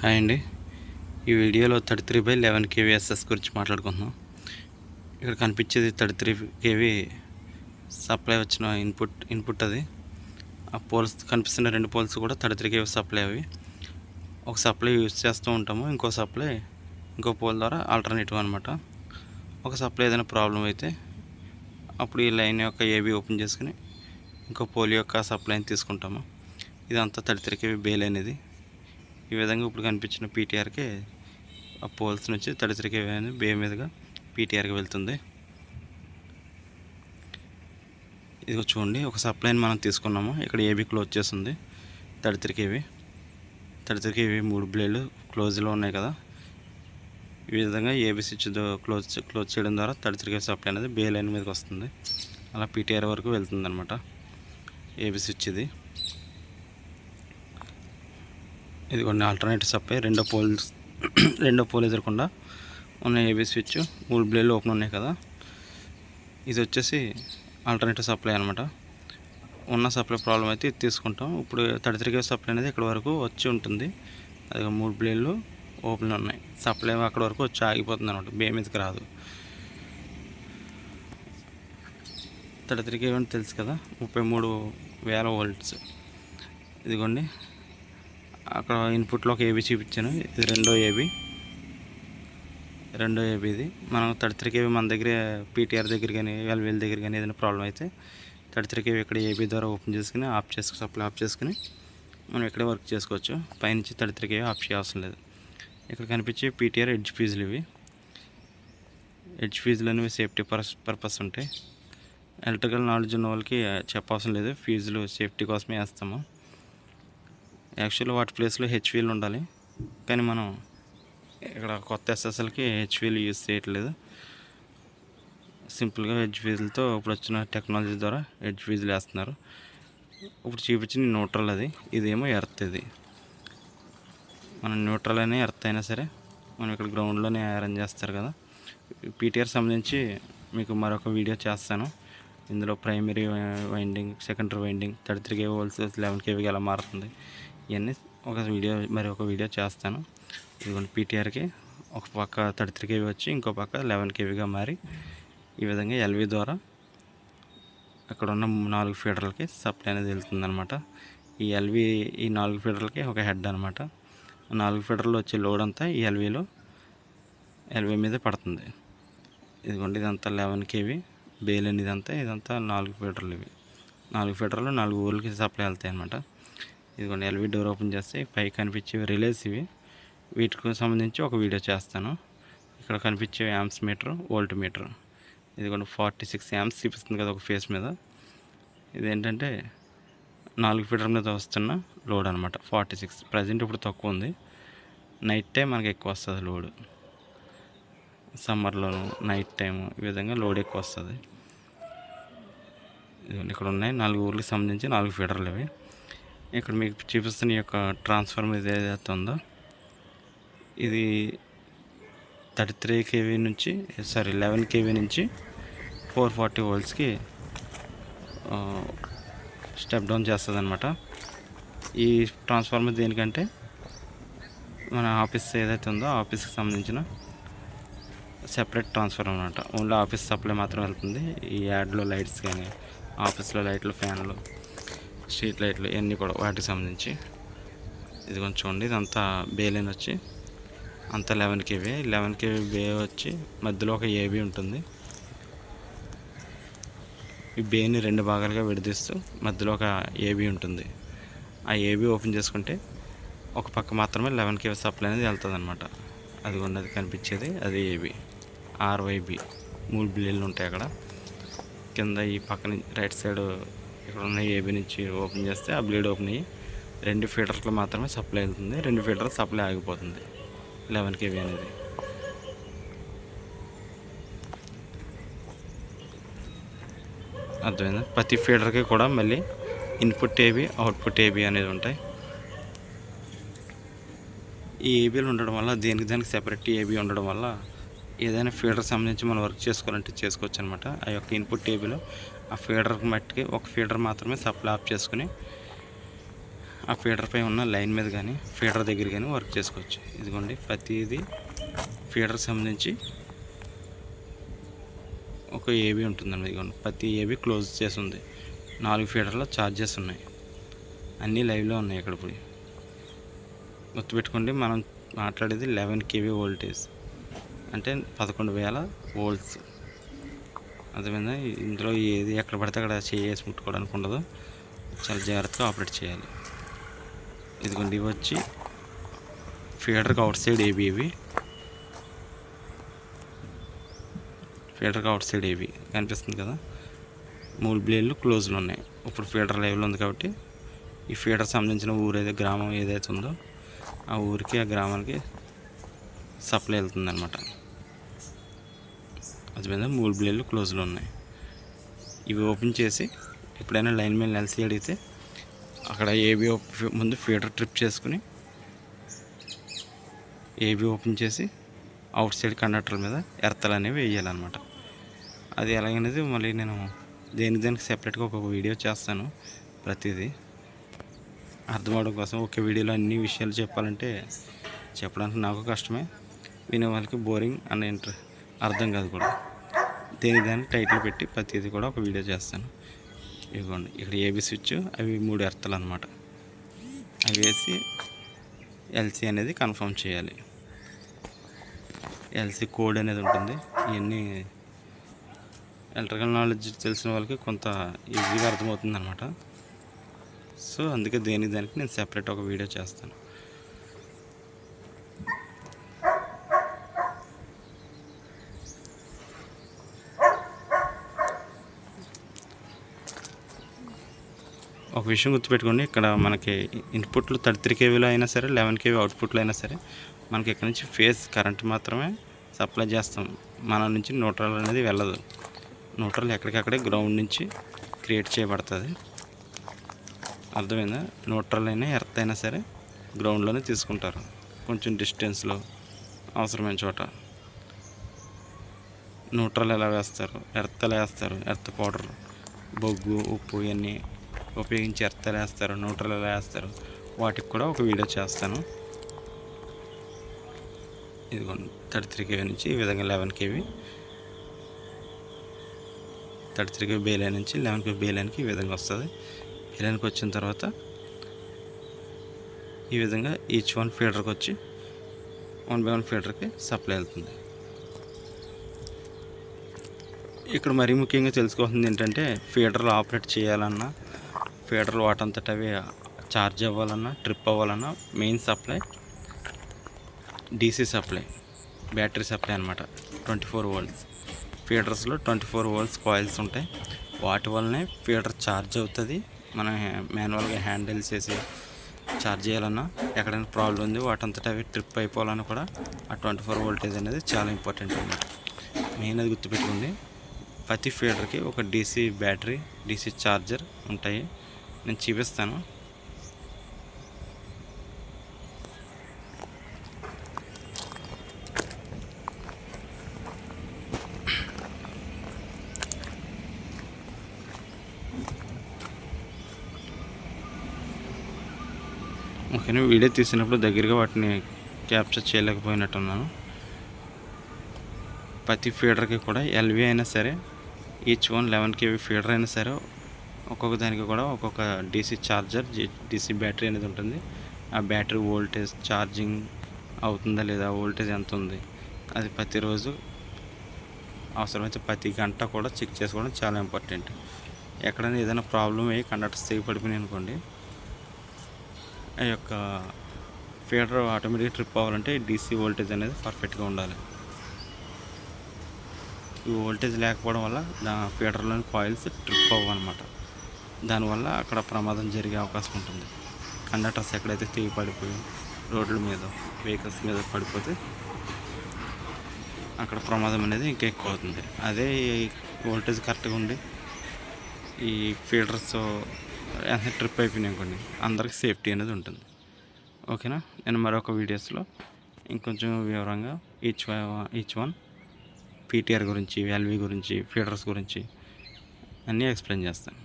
Hi అండి. ఈ వీడియోలో 33/11 kV ఎస్ఎస్ గురించి మాట్లాడుకుంటున్నాం. ఇక్కడ కనిపించేది 33 kV సప్లై వచ్చిన ఇన్పుట్ అది. ఆ పోల్స్ కనిపిస్తున్న 2 పోల్స్ కూడా 33 kV సప్లై. అవి ఒక సప్లై యూజ్ చేస్తూ ఉంటాము, ఇంకో పోల్ ద్వారా ఆల్టర్నేటివ్ అనమాట. ఒక సప్లై ఏదైనా ప్రాబ్లం అయితే అప్పుడు ఈ లైన్ యొక్క ఏబీ ఓపెన్ చేసుకుని ఇంకో పోల్ యొక్క సప్లైని తీసుకుంటాము. ఇదంతా 33 kV బేల్ అనేది. ఈ విధంగా ఇప్పుడు కనిపించిన పీటీఆర్కి ఆ పోల్స్ నుంచి 33 kV అనేది బే మీదుగా పీటీఆర్కి వెళ్తుంది. ఇదిగో చూడండి, ఒక సప్లైని మనం తీసుకున్నాము. ఇక్కడ ఏబీ క్లోజ్ చేస్తుంది. 33 kV 3 బ్లేడ్లు క్లోజ్లో ఉన్నాయి కదా. ఈ విధంగా ఏబీ స్విచ్ క్లోజ్ చేయడం ద్వారా 33 kV సప్లై అనేది బే లైన్ మీదకి వస్తుంది. అలా పీటీఆర్ వరకు వెళ్తుంది అనమాట ఏబీ స్విచ్ ఇది. ఇది కొన్ని ఆల్టర్నేటివ్ సప్లై. రెండో పోల్ ఎదురకుండా ఉన్న ఏబీ స్విచ్ 3 బ్లేడ్లు ఓపెన్ ఉన్నాయి కదా. ఇది వచ్చేసి ఆల్టర్నేటివ్ సప్లై అనమాట. ఉన్న సప్లై ప్రాబ్లం అయితే ఇది తీసుకుంటాం. ఇప్పుడు 33 kV సప్లై అనేది ఇక్కడ వరకు వచ్చి ఉంటుంది. అది 3 బ్లేడ్లు ఓపెన్ ఉన్నాయి. సప్లై అక్కడ వరకు వచ్చి ఆగిపోతుంది అనమాట, బే మీదకి రాదు. 33 kV అని తెలుసు కదా, 33,000 volts. ఇదిగోండి, అక్కడ ఇన్పుట్లో ఒక ఏబీ చూపించాను. ఇది రెండో ఏబీ ఇది. మనం 33 kV మన దగ్గర పీటీఆర్ దగ్గర కానీ ఎల్వీఎల్ దగ్గర కానీ ఏదైనా ప్రాబ్లం అయితే 33 kV ఇక్కడ ఏబీ ద్వారా ఓపెన్ చేసుకుని సప్లై ఆఫ్ చేసుకుని మనం ఇక్కడే వర్క్ చేసుకోవచ్చు. పైనుంచి 33 kV ఆఫ్ చేయవసరం లేదు. ఇక్కడ కనిపించే పీటీఆర్ ఎడ్జ్ ఫీజులు ఇవి. ఎడ్జ్ ఫీజులు అనేవి సేఫ్టీ పర్పస్ ఉంటాయి. ఎలక్ట్రికల్ నాలెడ్జ్ ఉన్న వాళ్ళకి చెప్పవసరం లేదు, ఫీజులు సేఫ్టీ కోసమే వేస్తాము. యాక్చువల్లీ వాటి ప్లేస్లో హెచ్వీలు ఉండాలి, కానీ మనం ఇక్కడ కొత్త ఎస్ఎస్ఎల్కి హెచ్వీలు యూజ్ చేయట్లేదు. సింపుల్గా హెచ్ ఫీజులతో ఇప్పుడు వచ్చిన టెక్నాలజీ ద్వారా హెచ్ ఫీజులు వేస్తున్నారు. ఇప్పుడు చూపించిన న్యూట్రల్ అది, ఇదేమో ఎర్త్. ఇది మనం న్యూట్రల్ అయినా ఎర్త్ అయినా సరే మనం ఇక్కడ గ్రౌండ్లోనే అరేంజ్ చేస్తారు కదా. పీటీఆర్ సంబంధించి మీకు మరొక వీడియో చేస్తాను. ఇందులో primary winding, secondary winding, 33 kV volts 11 kVకి ఎలా మారుతుంది, ఇవన్నీ ఒక వీడియో చేస్తాను. ఇదిగోండి, పీటీఆర్కి ఒక పక్క 33 kV వచ్చి ఇంకో పక్క 11 kVగా మారి ఈ విధంగా ఎల్వీ ద్వారా అక్కడ ఉన్న 4 ఫీడర్లకి సప్లై అనేది వెళ్తుందనమాట. ఈ 4 ఫీడర్లకి ఒక హెడ్ అనమాట. 4 ఫీడర్లు వచ్చే లోడ్ అంతా ఈ ఎల్వీ మీద పడుతుంది. ఇదిగోండి, ఇదంతా 11 kV బేల్ అని ఇదంతా 4 ఫీడర్లు. ఇవి 4 ఫీడర్లు 4 ఊర్లకి సప్లై వెళ్తాయి అనమాట. ఇదిగోండి, ఎల్వీ డోర్ ఓపెన్ చేస్తే పై కనిపించేవి రిలేస్. వీటికి సంబంధించి ఒక వీడియో చేస్తాను. ఇక్కడ కనిపించే యాంప్స్ మీటర్, వోల్ట్ మీటర్. ఇదిగోండి, 46 యాంప్స్ చూపిస్తుంది కదా ఒక ఫేస్ మీద. ఇదేంటంటే 4 ఫీడర్ మీద వస్తున్న లోడ్ అనమాట. 46 ప్రజెంట్ ఇప్పుడు తక్కువ ఉంది. నైట్ టైం మనకి ఎక్కువ వస్తుంది లోడ్. సమ్మర్లోను నైట్ టైము ఈ విధంగా లోడ్ ఎక్కువ వస్తుంది. ఇక్కడ ఉన్నాయి 4 ఊర్లకు సంబంధించి 4 ఫీడర్లు ఇవి. ఇక్కడ మీకు చూపిస్తున్న ఈ యొక్క ట్రాన్స్ఫార్మర్ ఏదైతే ఉందో ఇది 11 kV నుంచి 440 voltsకి స్టెప్ డౌన్ చేస్తుంది అనమాట. ఈ ట్రాన్స్ఫార్మర్ దేనికంటే మన ఆఫీస్ ఏదైతే ఉందో ఆఫీస్కి సంబంధించిన సెపరేట్ ట్రాన్స్ఫార్మర్ అనమాట. ఓన్లీ ఆఫీస్ సప్లై మాత్రం వెళ్తుంది. ఈ యాడ్లో లైట్స్ కానీ, ఆఫీస్లో లైట్లు, ఫ్యాన్లు, స్ట్రీట్ లైట్లు ఇవన్నీ కూడా వాటికి సంబంధించి. ఇది కొంచెం చూడండి, ఇదంతా బే లైన్ వచ్చి అంతా 11 kV బే వచ్చి మధ్యలో ఒక ఏబీ ఉంటుంది. ఈ బేని 2 భాగాలుగా విడదీస్తూ మధ్యలో ఒక ఏబీ ఉంటుంది. ఆ ఏబీ ఓపెన్ చేసుకుంటే ఒక పక్క మాత్రమే 11 kV సప్లై అనేది వెళ్తుంది అనమాట. అది ఉన్నది కనిపించేది అది ఏబీ. ఆర్వైబీ 3 బ్లేడ్లు ఉంటాయి అక్కడ కింద. ఈ పక్కన రైట్ సైడ్ ఇక్కడ ఉన్న ఏబీ నుంచి ఓపెన్ చేస్తే ఆ బ్లేడ్ ఓపెన్ అయ్యి 2 ఫీడర్లు మాత్రమే సప్లై వెళ్తుంది. 2 ఫీడర్లు సప్లై ఆగిపోతుంది 11 kV అనేది. అర్థమైందా? ప్రతి ఫీడర్కి కూడా మళ్ళీ ఇన్పుట్ ఏబీ, అవుట్పుట్ ఏబీ అనేది ఉంటాయి. ఈ ఏబీలు ఉండడం వల్ల దానికి సెపరేట్ ఏబీ ఉండడం వల్ల ఏదైనా ఫీడర్ సంబంధించి మనం వర్క్ చేసుకోవాలంటే చేసుకోవచ్చు అనమాట. ఆ యొక్క ఇన్పుట్ ఏబీలో ఆ ఫీడర్కి మట్టికి ఒక ఫీడర్ మాత్రమే సప్లై ఆఫ్ చేసుకుని ఆ ఫీడర్ పై ఉన్న లైన్ మీద కానీ ఫీడర్ దగ్గర కానీ వర్క్ చేసుకోవచ్చు. ఇదిగోండి ప్రతిదీ ఫీడర్ సంబంధించి ఒక ఏబీ ఉంటుందండి. ఇదిగోండి ప్రతి ఏబీ క్లోజ్ చేసి ఉంది. 4 ఫీడర్లో ఛార్జెస్ ఉన్నాయి, అన్నీ లైవ్లో ఉన్నాయి. ఇక్కడ పోయి గుర్తుపెట్టుకోండి, మనం మాట్లాడేది 11 kV వోల్టేజ్ అంటే 11,000 వోల్ట్స్. అదేవిధంగా ఇందులో ఏది ఎక్కడ పడితే అక్కడ చేసి ముట్టుకోవడానికి ఉండదు, చాలా జాగ్రత్తగా ఆపరేట్ చేయాలి. ఇదిగోండి ఇవి వచ్చి ఫీడర్కి అవుట్ సైడ్ ఏబీ, ఇవి ఫీడర్కి అవుట్ సైడ్ ఏబీ కనిపిస్తుంది కదా. 3 బ్లేడ్లు క్లోజ్లో ఉన్నాయి. ఇప్పుడు ఫీడర్ లైవ్లో ఉంది కాబట్టి ఈ ఫీడర్ సంబంధించిన ఊరు గ్రామం ఏదైతే ఉందో ఆ ఊరికి ఆ గ్రామానికి సప్లై వెళ్తుంది అనమాట. అది మీద 3 బ్లేడ్లు క్లోజ్లో ఉన్నాయి. ఇవి ఓపెన్ చేసి ఎప్పుడైనా లైన్ మీద ఎల్సీ అడిగితే అక్కడ ఏబీ ముందు ఫీడర్ ట్రిప్ చేసుకుని ఏబీ ఓపెన్ చేసి అవుట్ సైడ్ కండక్టర్ మీద ఎర్తలు అనేవి వేయాలన్నమాట. అది ఎలాగనేది మళ్ళీ నేను దేనికి సెపరేట్గా ఒక వీడియో చేస్తాను. ప్రతిదీ అర్థం అవడం కోసం ఒకే వీడియోలో అన్ని విషయాలు చెప్పాలంటే చెప్పడానికి నాకు కష్టమే, వినే వాళ్ళకి బోరింగ్ అండ్ అర్థం కాదు కూడా. దానికి టైటిల్ పెట్టి ప్రతిదీ కూడా ఒక వీడియో చేస్తాను. ఇదిగోండి ఇక్కడ ఏబీ స్విచ్, అవి 3 ఎర్తలు అనమాట. అవి వేసి ఎల్సీ అనేది కన్ఫర్మ్ చేయాలి. ఎల్సీ కోడ్ అనేది ఉంటుంది. ఇవన్నీ ఎలక్ట్రికల్ నాలెడ్జ్ తెలిసిన వాళ్ళకి కొంత ఈజీగా అర్థమవుతుంది అనమాట. సో అందుకే దానికి నేను సెపరేట్ ఒక వీడియో చేస్తాను. ఒక విషయం గుర్తుపెట్టుకోండి, ఇక్కడ మనకి ఇన్పుట్లు 33 kVలో అయినా సరే 11 kV అవుట్పుట్లో అయినా సరే మనకి ఇక్కడ నుంచి ఫేజ్ కరెంట్ మాత్రమే సప్లై చేస్తాం. మన నుంచి న్యూట్రల్ అనేది వెళ్ళదు. న్యూట్రల్ ఎక్కడికక్కడే గ్రౌండ్ నుంచి క్రియేట్ చేయబడుతుంది. అర్థమైందా? న్యూట్రల్ అయినా ఎర్త్ అయినా సరే గ్రౌండ్లోనే తీసుకుంటారు, కొంచెం డిస్టెన్స్లో అవసరమైన చోట. న్యూట్రల్ ఎలా వేస్తారు, ఎర్త్ ఎలా వేస్తారు, ఎర్త్ పౌడర్, బొగ్గు, ఉప్పు ఇవన్నీ ఉపయోగించి ఎర్త్ ఎలా వేస్తారు, న్యూట్రల్ ఎలా వేస్తారు, వాటికి కూడా ఒక వీడియో చేస్తాను. ఇదిగోండి 33 kV నుంచి ఈ విధంగా 11 kV, 33 kV బే లైన్ నుంచి 11 kV బే లైన్కి ఈ విధంగా వస్తుంది. బే లైన్కి వచ్చిన తర్వాత ఈ విధంగా ఈచ్ వన్ ఫీడర్కి వచ్చి 1 by 1 ఫీడర్కి సప్లై వెళ్తుంది. ఇక్కడ మరీ ముఖ్యంగా తెలుసుకోవాల్సింది ఏంటంటే, ఫీడర్లు ఆపరేట్ చేయాలన్నా, ఫీడర్లు వాటంతట అవి ఛార్జ్ అవ్వాలన్నా, ట్రిప్ అవ్వాలన్నా main supply DC supply, battery supply అనమాట. 24 volts ఫీడర్స్లో 24 volts కాయిల్స్ ఉంటాయి. వాటి వల్లనే ఫీడర్ ఛార్జ్ అవుతుంది. మనం మాన్యువల్గా హ్యాండిల్ చేసి ఛార్జ్ చేయాలన్నా, ఎక్కడైనా ప్రాబ్లం ఉంది వాటంతటా అవి ట్రిప్ అయిపోవాలన్నా కూడా ఆ 24 voltage అనేది చాలా ఇంపార్టెంట్ అనమాట. మెయిన్ అది గుర్తుపెట్టుకోండి. ప్రతి ఫీడర్కి ఒక డీసీ బ్యాటరీ, డీసీ ఛార్జర్ ఉంటాయి. నేను చూపిస్తాను. ఓకేనా, వీడియో తీసినప్పుడు దగ్గరగా వాటిని క్యాప్చర్ చేయలేకపోయినట్టున్నాను. ప్రతి ఫీడర్కి కూడా ఎల్వి అయినా సరే, ఈచ్ వన్ 11 kV ఫీడర్ అయినా సరే, ఒక్కొక్క దానికి కూడా ఒక్కొక్క డీసీ ఛార్జర్, డీసీ బ్యాటరీ అనేది ఉంటుంది. ఆ బ్యాటరీ వోల్టేజ్ ఛార్జింగ్ అవుతుందా లేదా, వోల్టేజ్ ఎంత ఉంది, అది ప్రతిరోజు అవసరమైతే ప్రతి గంట కూడా చెక్ చేసుకోవడం చాలా ఇంపార్టెంట్. ఎక్కడైనా ఏదైనా ప్రాబ్లం అయ్యి కండక్టర్స్ తెగి పడిపోయినాయి అనుకోండి, ఆ యొక్క ఫీడర్ ఆటోమేటిక్గా ట్రిప్ అవ్వాలంటే డీసీ వోల్టేజ్ అనేది పర్ఫెక్ట్గా ఉండాలి. ఈ వోల్టేజ్ లేకపోవడం వల్ల ఫీడర్లోని కాయిల్స్ ట్రిప్ అవ్వనమాట. దానివల్ల అక్కడ ప్రమాదం జరిగే అవకాశం ఉంటుంది. కండక్టర్స్ ఎక్కడైతే తెగి పడిపోయి రోడ్ల మీద, వెహికల్స్ మీద పడిపోతే అక్కడ ప్రమాదం అనేది ఇంకా ఎక్కువ అవుతుంది. అదే వోల్టేజ్ కరెక్ట్గా ఉండి ఈ ఫీడర్స్ ట్రిప్ అయిపోయినాయి అనుకోండి, అందరికి సేఫ్టీ అనేది ఉంటుంది. ఓకేనా, నేను మరొక వీడియోస్లో ఇంకొంచెం వివరంగా ఈచ్ వన్ పీటీఆర్ గురించి, ఎల్వి గురించి, ఫీడర్స్ గురించి అన్నీ ఎక్స్ప్లెయిన్ చేస్తాను.